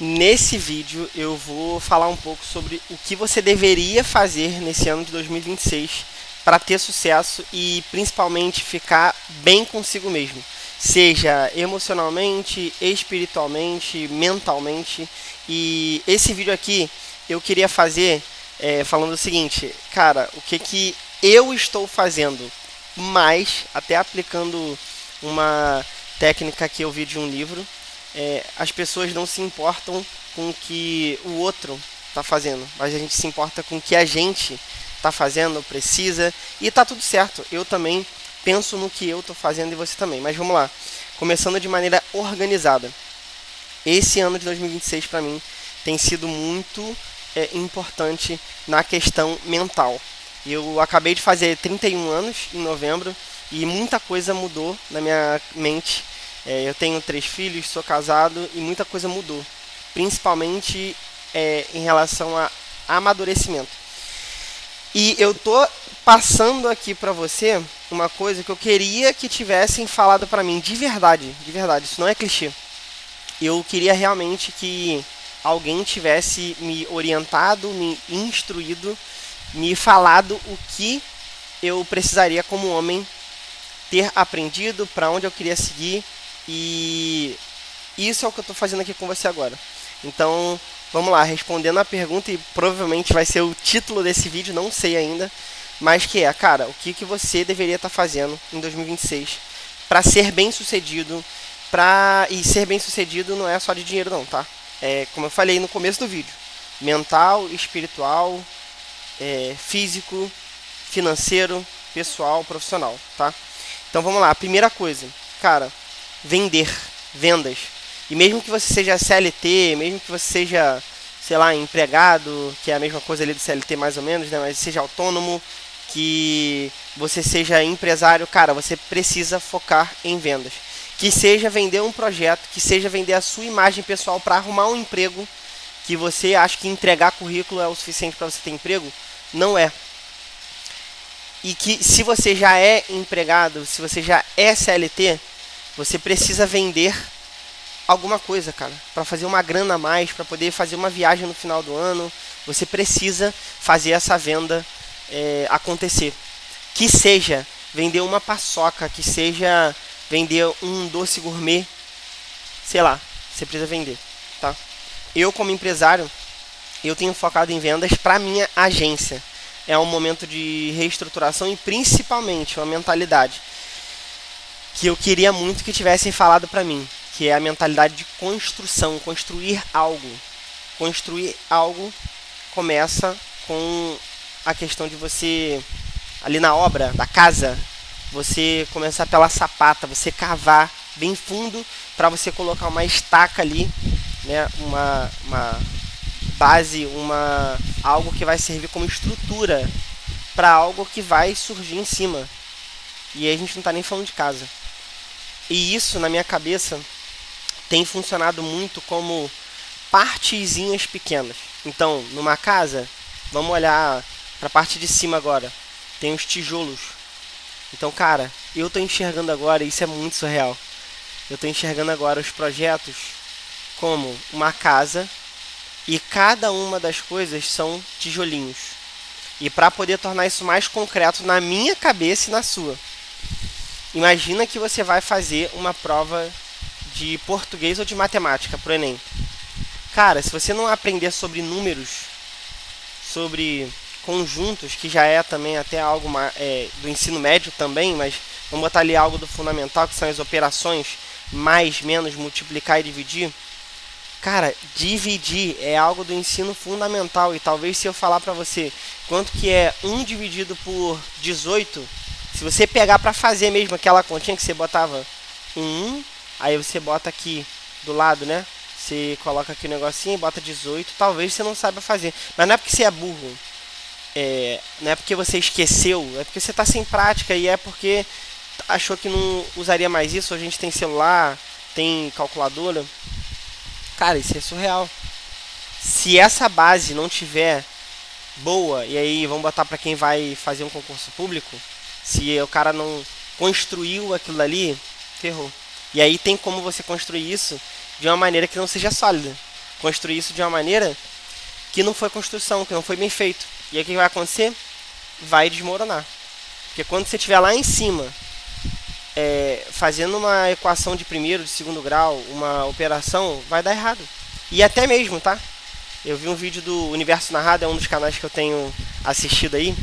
Nesse vídeo eu vou falar um pouco sobre o que você deveria fazer nesse ano de 2026 para ter sucesso e principalmente ficar bem consigo mesmo, seja emocionalmente, espiritualmente, mentalmente. E esse vídeo aqui eu queria fazer falando o seguinte, cara, o que que eu estou fazendo, mas até aplicando uma técnica que eu vi de um livro. As pessoas não se importam com o que o outro está fazendo, mas a gente se importa com o que a gente está fazendo, precisa, e está tudo certo. Eu também penso no que eu estou fazendo e você também. Mas vamos lá, começando de maneira organizada. Esse ano de 2026 para mim tem sido muito importante na questão mental. Eu acabei de fazer 31 anos em novembro e muita coisa mudou na minha mente. Eu tenho 3 filhos, sou casado e muita coisa mudou, principalmente em relação a amadurecimento. E eu tô passando aqui pra você uma coisa que eu queria que tivessem falado pra mim de verdade, isso não é clichê. Eu queria realmente que alguém tivesse me orientado, me instruído, me falado o que eu precisaria como homem ter aprendido, para onde eu queria seguir, e isso é o que eu estou fazendo aqui com você agora. Então, vamos lá, respondendo a pergunta, e provavelmente vai ser o título desse vídeo, não sei ainda, mas que é, cara, o que, que você deveria estar fazendo em 2026 para ser bem sucedido, e ser bem sucedido não é só de dinheiro não, tá? Como eu falei no começo do vídeo, mental, espiritual, físico, financeiro, pessoal, profissional, tá? Então vamos lá, a primeira coisa, cara, vendas. E mesmo que você seja CLT, mesmo que você seja, sei lá, empregado, que é a mesma coisa ali do CLT mais ou menos, né? Mas seja autônomo, que você seja empresário, cara, você precisa focar em vendas. Que seja vender um projeto, que seja vender a sua imagem pessoal para arrumar um emprego, que você acha que entregar currículo é o suficiente para você ter emprego, não é. E que se você já é empregado, se você já é CLT, você precisa vender alguma coisa, cara, para fazer uma grana a mais, para poder fazer uma viagem no final do ano. Você precisa fazer essa venda acontecer. Que seja vender uma paçoca, que seja vender um doce gourmet, sei lá, você precisa vender, tá? Eu como empresário, eu tenho focado em vendas para minha agência. É um momento de reestruturação e principalmente uma mentalidade que eu queria muito que tivessem falado para mim, que é a mentalidade de construção, construir algo. Construir algo começa com a questão de você, ali na obra da casa, você começar pela sapata, você cavar bem fundo para você colocar uma estaca ali, né, uma base, algo que vai servir como estrutura para algo que vai surgir em cima. E aí a gente não está nem falando de casa. E isso, na minha cabeça, tem funcionado muito como partezinhas pequenas. Então, numa casa, vamos olhar para a parte de cima agora. Tem os tijolos. Então, cara, eu estou enxergando agora, isso é muito surreal. Eu estou enxergando agora os projetos como uma casa e cada uma das coisas são tijolinhos. E para poder tornar isso mais concreto na minha cabeça e na sua, imagina que você vai fazer uma prova de português ou de matemática pro Enem. Cara, se você não aprender sobre números, sobre conjuntos, que já é também até algo do ensino médio também, mas vamos botar ali algo do fundamental, que são as operações, mais, menos, multiplicar e dividir. Cara, dividir é algo do ensino fundamental, e talvez se eu falar pra você quanto que é 1 dividido por 18, se você pegar pra fazer mesmo aquela continha que você botava um 1, aí você bota aqui do lado, né? Você coloca aqui o negocinho e bota 18, talvez você não saiba fazer. Mas não é porque você é burro, não é porque você esqueceu, é porque você tá sem prática e é porque achou que não usaria mais isso. Hoje a gente tem celular, tem calculadora. Cara, isso é surreal. Se essa base não tiver boa, e aí vamos botar para quem vai fazer um concurso público, se o cara não construiu aquilo ali, ferrou. E aí tem como você construir isso de uma maneira que não seja sólida. construir isso de uma maneira que não foi construção, que não foi bem feito. E aí o que vai acontecer? Vai desmoronar. Porque quando você estiver lá em cima, fazendo uma equação de primeiro, de segundo grau, uma operação, vai dar errado. E até mesmo, tá? Eu vi um vídeo do Universo Narrado, é um dos canais que eu tenho assistido aí.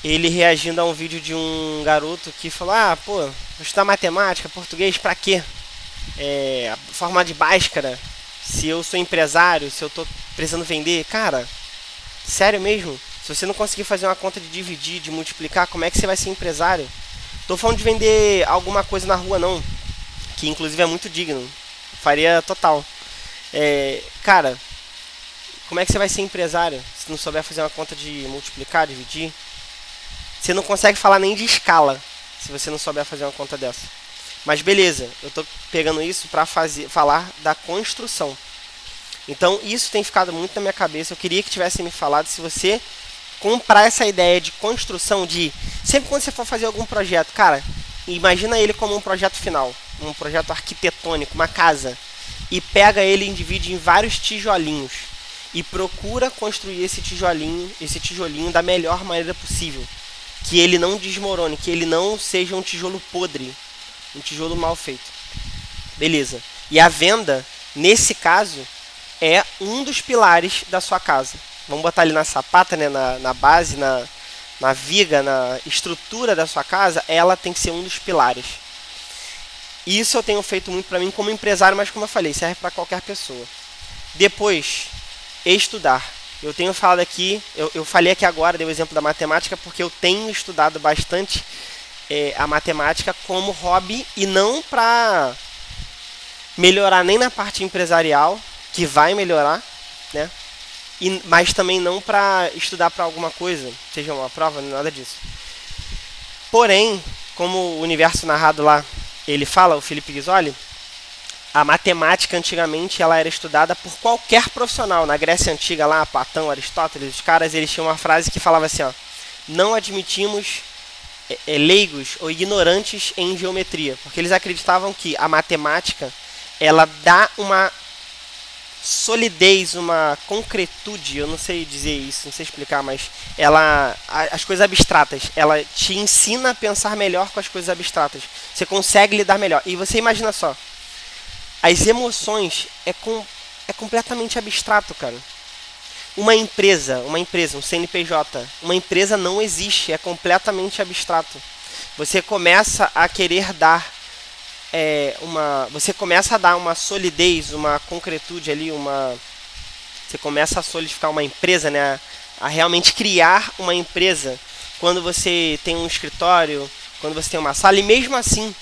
Ele reagindo a um vídeo de um garoto que falou: vou estudar matemática, português, pra quê? Forma de Bhaskara, se eu sou empresário, se eu tô precisando vender. Cara, sério mesmo? Se você não conseguir fazer uma conta de dividir, de multiplicar, como é que você vai ser empresário? Tô falando de vender alguma coisa na rua não, que inclusive é muito digno, faria total. Cara, como é que você vai ser empresário se não souber fazer uma conta de multiplicar, dividir? Você não consegue falar nem de escala se você não souber fazer uma conta dessa. Mas beleza, eu tô pegando isso para falar da construção. Então isso tem ficado muito na minha cabeça. Eu queria que tivesse me falado se você comprar essa ideia de construção, de sempre quando você for fazer algum projeto, cara, imagina ele como um projeto final, um projeto arquitetônico, uma casa, e pega ele e divide em vários tijolinhos e procura construir esse tijolinho da melhor maneira possível, que ele não desmorone, que ele não seja um tijolo podre, um tijolo mal feito. Beleza. E a venda, nesse caso, é um dos pilares da sua casa. Vamos botar ali na sapata, né, na base, na viga, na estrutura da sua casa, ela tem que ser um dos pilares. Isso eu tenho feito muito para mim como empresário, mas como eu falei, serve para qualquer pessoa. Depois, estudar. Eu tenho falado aqui, eu falei aqui agora, dei o exemplo da matemática, porque eu tenho estudado bastante a matemática como hobby e não para melhorar nem na parte empresarial, que vai melhorar, né? Mas também não para estudar para alguma coisa, seja uma prova, nada disso. Porém, como o Universo Narrado lá, ele fala, o Felipe Ghisoli, a matemática antigamente ela era estudada por qualquer profissional. Na Grécia Antiga lá, Platão, Aristóteles, os caras eles tinham uma frase que falava assim, ó: não admitimos leigos ou ignorantes em geometria, porque eles acreditavam que a matemática ela dá uma solidez, uma concretude, eu não sei dizer isso, não sei explicar, mas as coisas abstratas, ela te ensina a pensar melhor com as coisas abstratas. Você consegue lidar melhor. E você imagina só, as emoções é completamente abstrato, cara. Uma empresa, um CNPJ, uma empresa não existe, é completamente abstrato. Você começa a querer dar você começa a dar uma solidez, uma concretude ali, você começa a solidificar uma empresa, né? A realmente criar uma empresa quando você tem um escritório, quando você tem uma sala, e mesmo assim,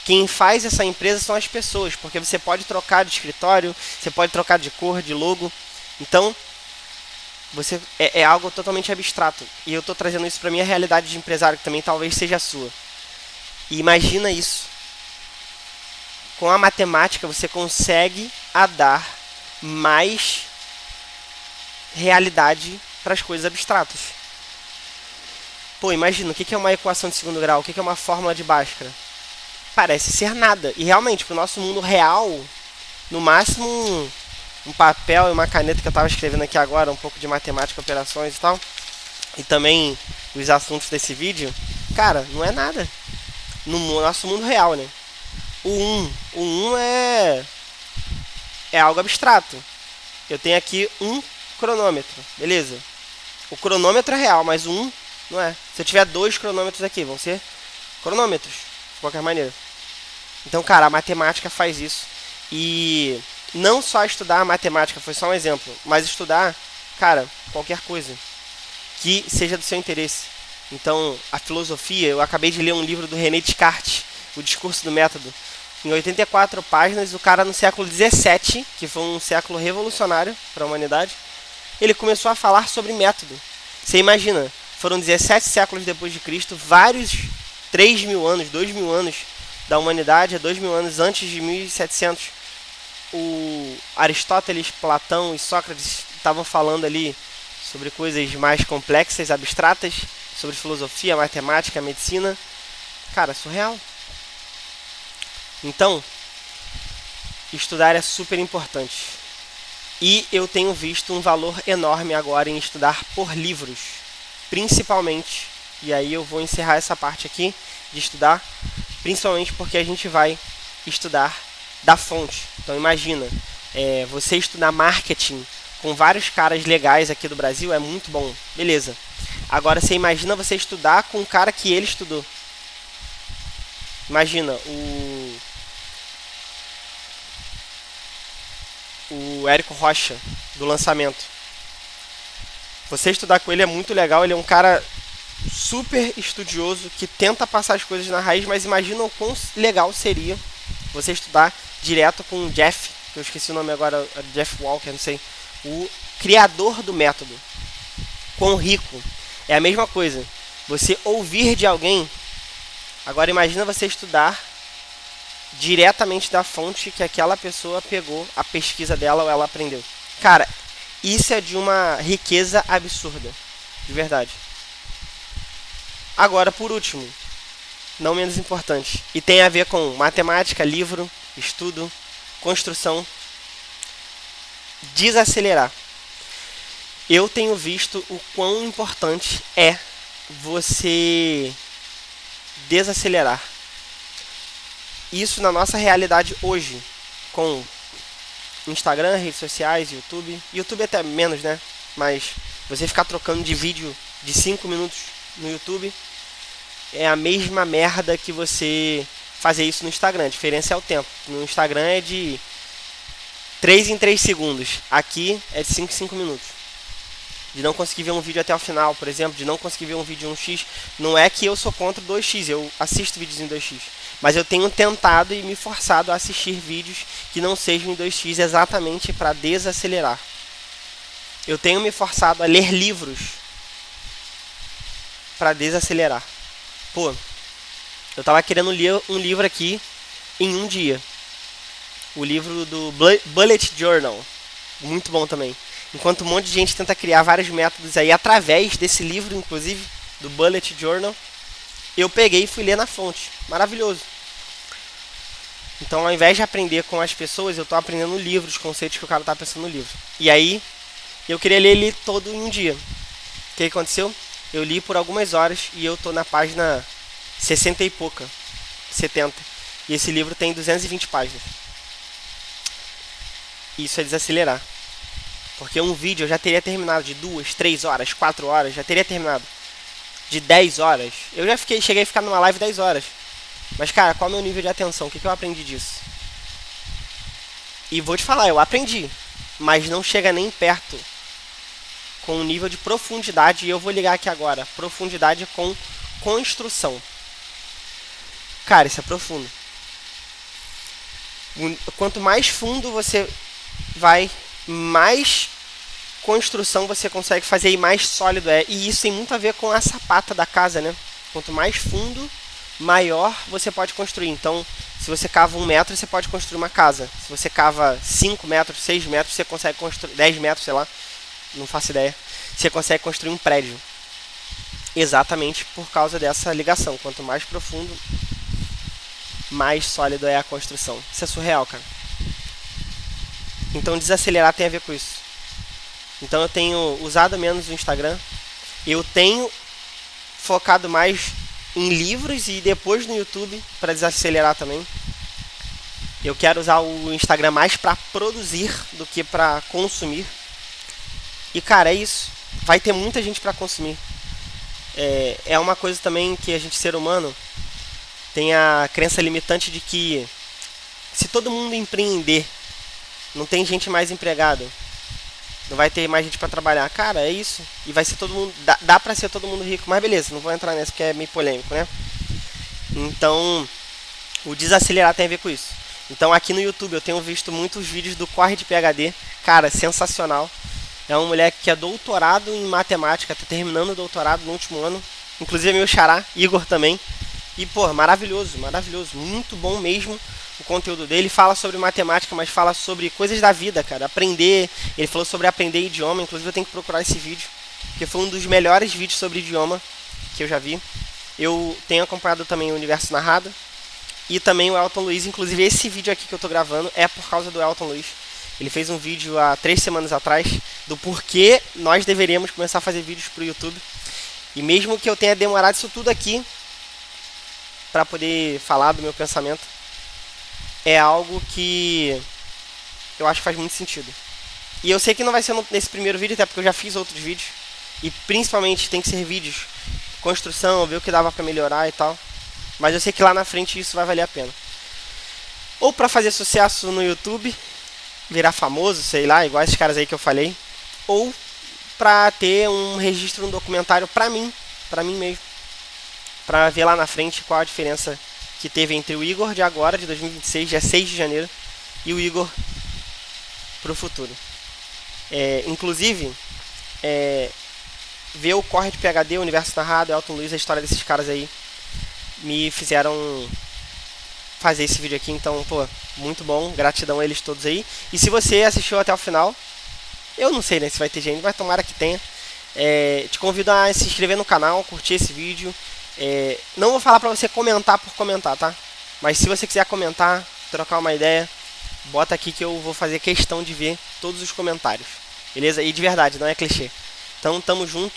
quem faz essa empresa são as pessoas, porque você pode trocar de escritório, você pode trocar de cor, de logo, então é algo totalmente abstrato, e eu estou trazendo isso para a minha realidade de empresário, que também talvez seja a sua. E imagina isso. Com a matemática você consegue dar mais realidade para as coisas abstratas. Pô, imagina, o que é uma equação de segundo grau? O que é uma fórmula de Bhaskara? Parece ser nada. E realmente, para o nosso mundo real, no máximo um papel e uma caneta que eu estava escrevendo aqui agora, um pouco de matemática, operações e tal, e também os assuntos desse vídeo, cara, não é nada. No nosso mundo real, né? O 1 é algo abstrato. Eu tenho aqui um cronômetro, beleza? O cronômetro é real, mas o 1 não é. Se eu tiver 2 cronômetros aqui, vão ser cronômetros, de qualquer maneira. Então, cara, a matemática faz isso. E não só estudar a matemática, foi só um exemplo, mas estudar, cara, qualquer coisa que seja do seu interesse. Então, a filosofia, eu acabei de ler um livro do René Descartes, O Discurso do Método. Em 84 páginas, o cara no século 17, que foi um século revolucionário para a humanidade, ele começou a falar sobre método. Você imagina, foram 17 séculos depois de Cristo, vários 3.000 anos, 2.000 anos da humanidade, 2.000 anos antes de 1700. O Aristóteles, Platão e Sócrates estavam falando ali sobre coisas mais complexas, abstratas, sobre filosofia, matemática, medicina. Cara, surreal. Então, estudar é super importante. E eu tenho visto um valor enorme agora em estudar por livros, principalmente, e aí eu vou encerrar essa parte aqui de estudar, principalmente porque a gente vai estudar da fonte. Então imagina, você estudar marketing com vários caras legais aqui do Brasil é muito bom, beleza. Agora você imagina você estudar com um cara que ele estudou. Imagina o Érico Rocha, do Lançamento. Você estudar com ele é muito legal, ele é um cara super estudioso que tenta passar as coisas na raiz, mas imagina o quão legal seria você estudar direto com o Jeff, que eu esqueci o nome agora, Jeff Walker, não sei, o criador do método. Quão rico. É a mesma coisa. Você ouvir de alguém. Agora imagina você estudar diretamente da fonte que aquela pessoa pegou a pesquisa dela ou ela aprendeu. Cara, isso é de uma riqueza absurda. De verdade. Agora, por último, não menos importante, e tem a ver com matemática, livro, estudo, construção, desacelerar. Eu tenho visto o quão importante é você desacelerar. Isso na nossa realidade hoje, com Instagram, redes sociais, YouTube. YouTube até menos, né? Mas você ficar trocando de vídeo de 5 minutos no YouTube é a mesma merda que você fazer isso no Instagram. A diferença é o tempo. No Instagram é de 3 em 3 segundos. Aqui é de 5 em 5 minutos. De não conseguir ver um vídeo até o final, por exemplo, de não conseguir ver um vídeo em 1x. Não é que eu sou contra o 2x, eu assisto vídeos em 2x. Mas eu tenho tentado e me forçado a assistir vídeos que não sejam em 2x exatamente para desacelerar. Eu tenho me forçado a ler livros para desacelerar. Pô, eu tava querendo ler um livro aqui em um dia. O livro do Bullet Journal. Muito bom também. Enquanto um monte de gente tenta criar vários métodos aí através desse livro, inclusive, do Bullet Journal, eu peguei e fui ler na fonte. Maravilhoso. Então, ao invés de aprender com as pessoas, eu estou aprendendo no livro, os conceitos que o cara está pensando no livro. E aí, eu queria ler ele todo em um dia. O que aconteceu? Eu li por algumas horas e eu estou na página 60 e pouca, 70. E esse livro tem 220 páginas. Isso é desacelerar. Porque um vídeo eu já teria terminado de 2, 3 horas, 4 horas, já teria terminado. De 10 horas. Eu já cheguei a ficar numa live 10 horas. Mas, cara, qual é o meu nível de atenção? O que eu aprendi disso? E vou te falar, eu aprendi. Mas não chega nem perto com o nível de profundidade. E eu vou ligar aqui agora. Profundidade com construção. Cara, isso é profundo. Quanto mais fundo você vai, mais construção você consegue fazer e mais sólido é. E isso tem muito a ver com a sapata da casa, né? Quanto mais fundo, maior você pode construir. Então, se você cava 1 metro, você pode construir uma casa. Se você cava 5 metros, 6 metros, você consegue construir 10 metros, sei lá, não faço ideia. Você consegue construir um prédio. Exatamente por causa dessa ligação. Quanto mais profundo, mais sólido é a construção. Isso é surreal, cara. Então, desacelerar tem a ver com isso. Então, eu tenho usado menos o Instagram. Eu tenho focado mais em livros e depois no YouTube para desacelerar também. Eu quero usar o Instagram mais para produzir do que para consumir. E, cara, é isso. Vai ter muita gente para consumir. É uma coisa também que a gente, ser humano, tem a crença limitante de que se todo mundo empreender, não tem gente mais empregada, não vai ter mais gente para trabalhar. Cara, é isso. E vai ser todo mundo, dá para ser todo mundo rico, mas beleza, não vou entrar nessa porque é meio polêmico, né? Então, o desacelerar tem a ver com isso. Então, aqui no YouTube eu tenho visto muitos vídeos do Corre de PhD. Cara, sensacional. É um moleque que é doutorado em matemática, tá terminando o doutorado no último ano. Inclusive é meu xará, Igor também. E, pô, maravilhoso, maravilhoso. Muito bom mesmo o conteúdo dele. Fala sobre matemática, mas fala sobre coisas da vida, cara. Aprender. Ele falou sobre aprender idioma. Inclusive eu tenho que procurar esse vídeo, porque foi um dos melhores vídeos sobre idioma que eu já vi. Eu tenho acompanhado também o Universo Narrado. E também o Elton Luiz. Inclusive esse vídeo aqui que eu tô gravando é por causa do Elton Luiz. Ele fez um vídeo há 3 semanas atrás do porquê nós deveríamos começar a fazer vídeos para o YouTube. E mesmo que eu tenha demorado isso tudo aqui para poder falar do meu pensamento, é algo que eu acho que faz muito sentido. E eu sei que não vai ser nesse primeiro vídeo, até porque eu já fiz outros vídeos. E principalmente tem que ser vídeos de construção, ver o que dava para melhorar e tal. Mas eu sei que lá na frente isso vai valer a pena. Ou para fazer sucesso no YouTube, virar famoso, sei lá, igual esses caras aí que eu falei. Ou para ter um registro, um documentário para mim mesmo. Para ver lá na frente qual a diferença que teve entre o Igor de agora, de 2026, dia 6 de janeiro, e o Igor pro futuro. Inclusive, ver o Corre de PHD, o Universo Narrado, Elton Luiz, a história desses caras aí, me fizeram fazer esse vídeo aqui. Então, pô, muito bom, gratidão a eles todos aí. E se você assistiu até o final, eu não sei, né, se vai ter gente, mas tomara que tenha. Te convido a se inscrever no canal, curtir esse vídeo. Não vou falar pra você comentar por comentar, tá? Mas se você quiser comentar, trocar uma ideia, bota aqui que eu vou fazer questão de ver todos os comentários. Beleza? E de verdade, não é clichê. Então, tamo junto.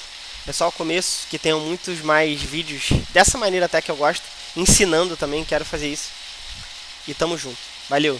É só o começo, que tenham muitos mais vídeos dessa maneira até que eu gosto. Ensinando também, quero fazer isso. E tamo junto. Valeu!